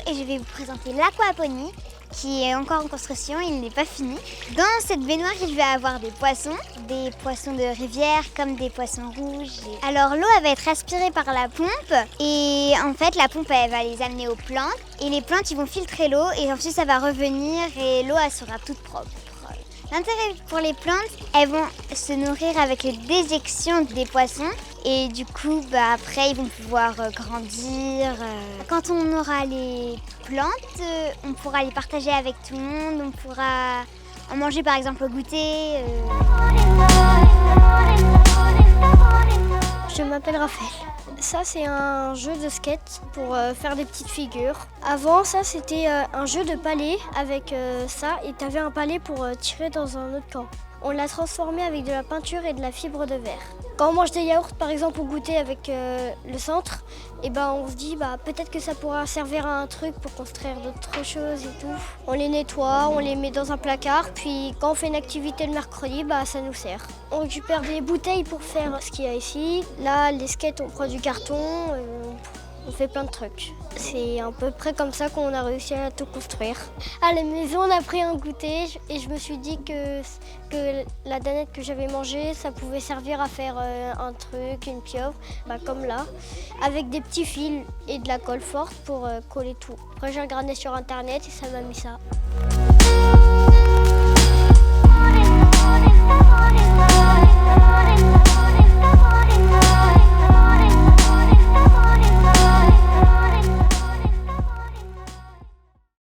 et je vais vous présenter l'aquaponie qui est encore en construction, il n'est pas fini. Dans cette baignoire, il va y avoir des poissons de rivière comme des poissons rouges. Alors l'eau elle va être aspirée par la pompe et en fait la pompe elle va les amener aux plantes et les plantes ils vont filtrer l'eau et ensuite ça va revenir et l'eau elle sera toute propre. L'intérêt pour les plantes, elles vont se nourrir avec les déjections des poissons et du coup après ils vont pouvoir grandir. Quand on aura les plantes, on pourra les partager avec tout le monde, on pourra en manger par exemple au goûter. Je m'appelle Raphaël. Ça, c'est un jeu de skate pour faire des petites figures. Avant, ça, c'était un jeu de palais avec ça et tu avais un palais pour tirer dans un autre camp. On l'a transformé avec de la peinture et de la fibre de verre. Quand on mange des yaourts, par exemple, au goûter avec le centre, et on se dit peut-être que ça pourra servir à un truc pour construire d'autres choses et tout. On les nettoie, on les met dans un placard, puis quand on fait une activité le mercredi, ça nous sert. On récupère des bouteilles pour faire ce qu'il y a ici. Là, les skates, on prend du carton, on fait plein de trucs. C'est à peu près comme ça qu'on a réussi à tout construire. À la maison, on a pris un goûter et je me suis dit que la danette que j'avais mangée, ça pouvait servir à faire un truc, une pieuvre, comme là, avec des petits fils et de la colle forte pour coller tout. Après, j'ai regardé sur internet et ça m'a mis ça.